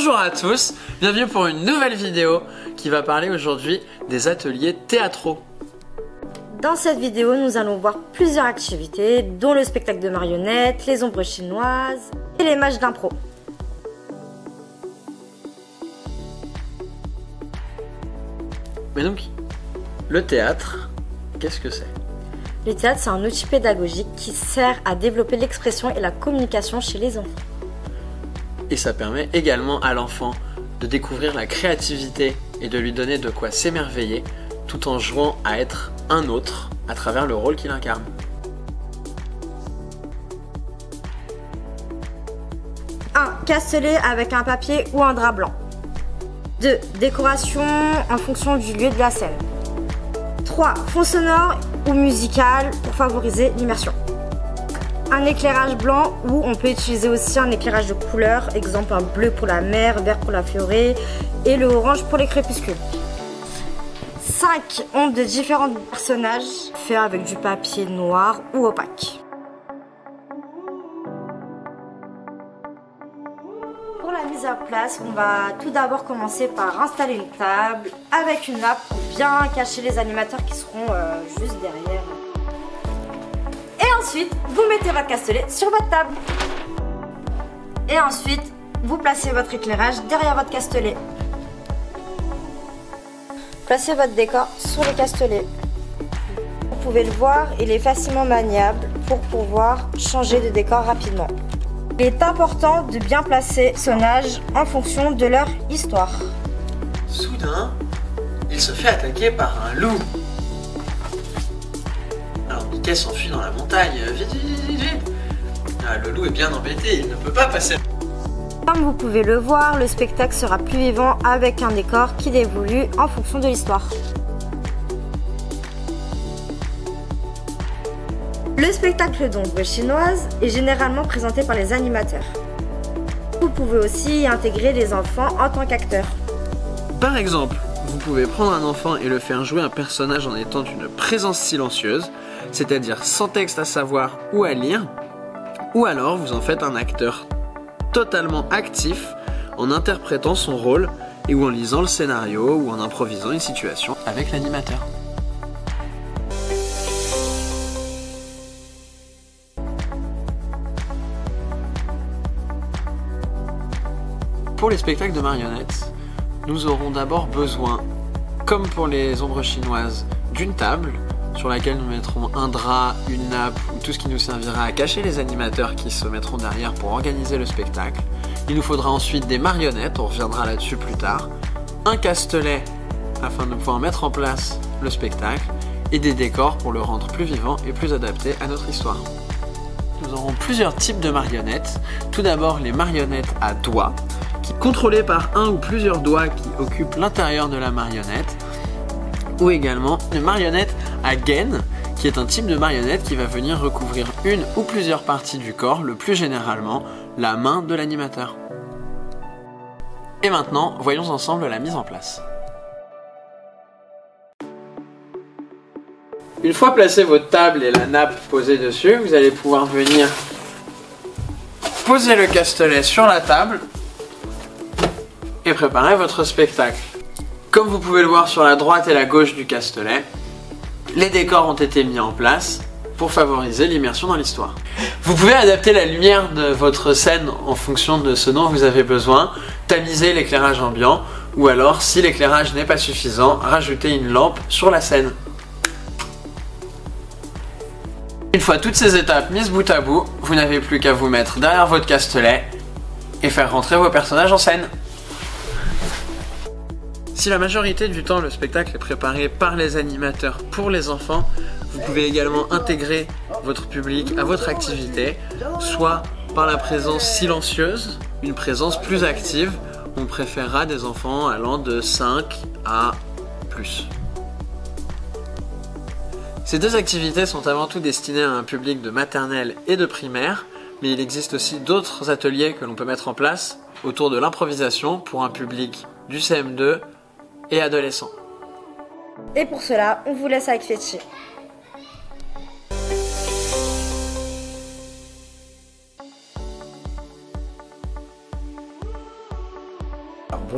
Bonjour à tous, bienvenue pour une nouvelle vidéo qui va parler aujourd'hui des ateliers théâtraux. Dans cette vidéo, nous allons voir plusieurs activités, dont le spectacle de marionnettes, les ombres chinoises et les matchs d'impro. Mais donc, le théâtre, qu'est-ce que c'est? Le théâtre, c'est un outil pédagogique qui sert à développer l'expression et la communication chez les enfants. Et ça permet également à l'enfant de découvrir la créativité et de lui donner de quoi s'émerveiller tout en jouant à être un autre à travers le rôle qu'il incarne. Un Castelet avec un papier ou un drap blanc. 2. Décoration en fonction du lieu de la scène. 3. Fond sonore ou musical pour favoriser l'immersion. Un éclairage blanc où on peut utiliser aussi un éclairage de couleur, exemple un bleu pour la mer, vert pour la forêt et le orange pour les crépuscules. 5 ombres de différents personnages faits avec du papier noir ou opaque. Pour la mise à place, on va tout d'abord commencer par installer une table avec une nappe pour bien cacher les animateurs qui seront juste derrière. Et ensuite, vous mettez votre castelet sur votre table. Et ensuite, vous placez votre éclairage derrière votre castelet. Placez votre décor sur les castelets. Vous pouvez le voir, il est facilement maniable pour pouvoir changer de décor rapidement. Il est important de bien placer les personnages en fonction de leur histoire. Soudain, il se fait attaquer par un loup. Alors Mickey s'enfuit dans la montagne. Vite, vite, vite, vite. Ah, le loup est bien embêté, il ne peut pas passer. Comme vous pouvez le voir, le spectacle sera plus vivant avec un décor qui évolue en fonction de l'histoire. Le spectacle d'ombres chinoises est généralement présenté par les animateurs. Vous pouvez aussi y intégrer les enfants en tant qu'acteurs. Par exemple, vous pouvez prendre un enfant et le faire jouer un personnage en étant une présence silencieuse, c'est-à-dire sans texte à savoir ou à lire, ou alors vous en faites un acteur totalement actif en interprétant son rôle et ou en lisant le scénario ou en improvisant une situation avec l'animateur. Pour les spectacles de marionnettes, nous aurons d'abord besoin, comme pour les ombres chinoises, d'une table sur laquelle nous mettrons un drap, une nappe ou tout ce qui nous servira à cacher les animateurs qui se mettront derrière pour organiser le spectacle. Il nous faudra ensuite des marionnettes, on reviendra là-dessus plus tard, un castelet afin de pouvoir mettre en place le spectacle et des décors pour le rendre plus vivant et plus adapté à notre histoire. Nous aurons plusieurs types de marionnettes. Tout d'abord les marionnettes à doigts, contrôlées par un ou plusieurs doigts qui occupent l'intérieur de la marionnette, ou également une marionnette à gaine, qui est un type de marionnette qui va venir recouvrir une ou plusieurs parties du corps, le plus généralement la main de l'animateur. Et maintenant, voyons ensemble la mise en place. Une fois placé votre table et la nappe posée dessus, vous allez pouvoir venir poser le castelet sur la table et préparer votre spectacle. Comme vous pouvez le voir sur la droite et la gauche du castelet, les décors ont été mis en place pour favoriser l'immersion dans l'histoire. Vous pouvez adapter la lumière de votre scène en fonction de ce dont vous avez besoin, tamiser l'éclairage ambiant, ou alors, si l'éclairage n'est pas suffisant, rajouter une lampe sur la scène. Une fois toutes ces étapes mises bout à bout, vous n'avez plus qu'à vous mettre derrière votre castelet et faire rentrer vos personnages en scène. Si la majorité du temps le spectacle est préparé par les animateurs pour les enfants, vous pouvez également intégrer votre public à votre activité, soit par la présence silencieuse, une présence plus active. On préférera des enfants allant de 5 à plus. Ces deux activités sont avant tout destinées à un public de maternelle et de primaire, mais il existe aussi d'autres ateliers que l'on peut mettre en place autour de l'improvisation pour un public du CM2 et adolescents. Et pour cela, on vous laisse avec Fetchy.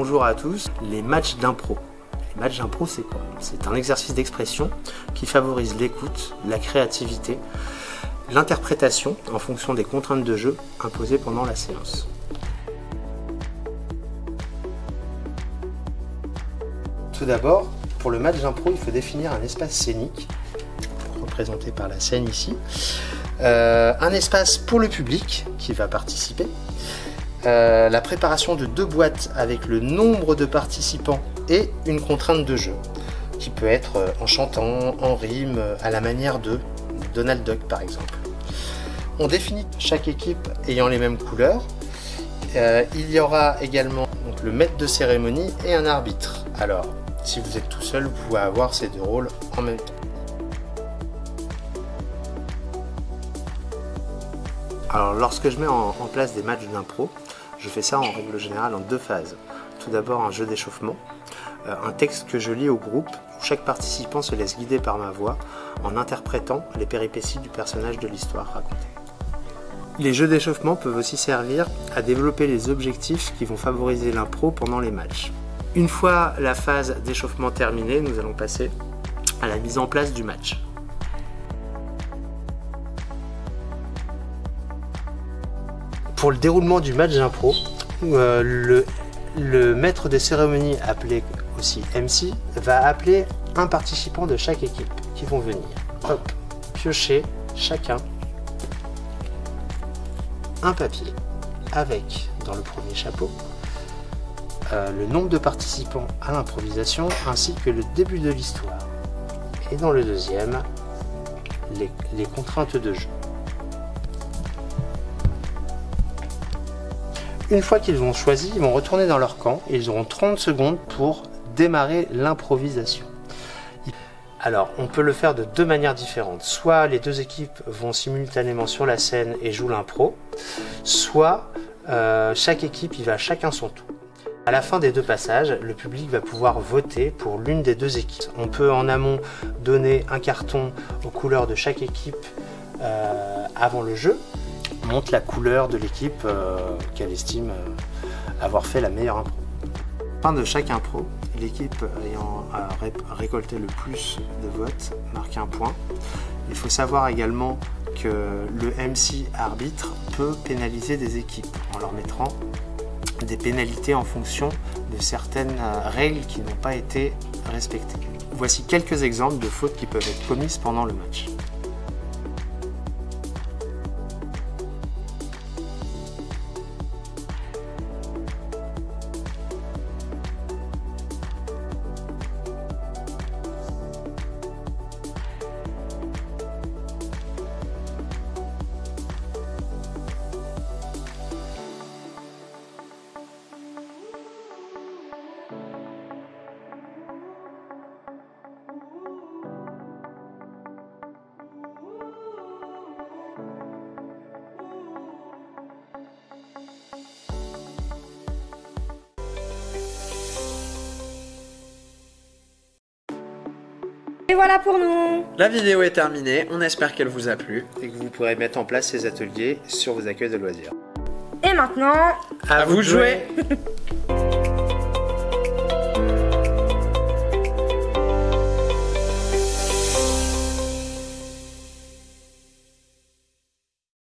bonjour à tous. Les matchs d'impro. Les matchs d'impro, c'est quoi? C'est un exercice d'expression qui favorise l'écoute, la créativité, l'interprétation en fonction des contraintes de jeu imposées pendant la séance. Tout d'abord, pour le match d'impro, il faut définir un espace scénique, représenté par la scène ici, un espace pour le public qui va participer, la préparation de 2 boîtes avec le nombre de participants et une contrainte de jeu, qui peut être en chantant, en rime, à la manière de Donald Duck par exemple. On définit chaque équipe ayant les mêmes couleurs. Il y aura également donc, le maître de cérémonie et un arbitre. Alors, si vous êtes tout seul, vous pouvez avoir ces 2 rôles en même temps. Alors, lorsque je mets en place des matchs d'impro, je fais ça en règle générale en 2 phases. Tout d'abord, un jeu d'échauffement, un texte que je lis au groupe, où chaque participant se laisse guider par ma voix en interprétant les péripéties du personnage de l'histoire racontée. Les jeux d'échauffement peuvent aussi servir à développer les objectifs qui vont favoriser l'impro pendant les matchs. Une fois la phase d'échauffement terminée, nous allons passer à la mise en place du match. Pour le déroulement du match d'impro, le maître des cérémonies, appelé aussi MC, va appeler un participant de chaque équipe qui vont venir. Hop, piocher chacun un papier avec, dans le premier chapeau, le nombre de participants à l'improvisation ainsi que le début de l'histoire. Et dans le deuxième, les contraintes de jeu. Une fois qu'ils ont choisi, ils vont retourner dans leur camp et ils auront 30 secondes pour démarrer l'improvisation. Alors, on peut le faire de 2 manières différentes. Soit les 2 équipes vont simultanément sur la scène et jouent l'impro, soit chaque équipe y va chacun son tour. À la fin des 2 passages, le public va pouvoir voter pour l'une des 2 équipes. On peut en amont donner un carton aux couleurs de chaque équipe avant le jeu. On montre la couleur de l'équipe qu'elle estime avoir fait la meilleure impro. À la fin de chaque impro, l'équipe ayant récolté le plus de votes marque un point. Il faut savoir également que le MC arbitre peut pénaliser des équipes en leur mettant des pénalités en fonction de certaines règles qui n'ont pas été respectées. Voici quelques exemples de fautes qui peuvent être commises pendant le match. Et voilà pour nous. La vidéo est terminée, on espère qu'elle vous a plu. Et que vous pourrez mettre en place ces ateliers sur vos accueils de loisirs. Et maintenant, À vous de jouer.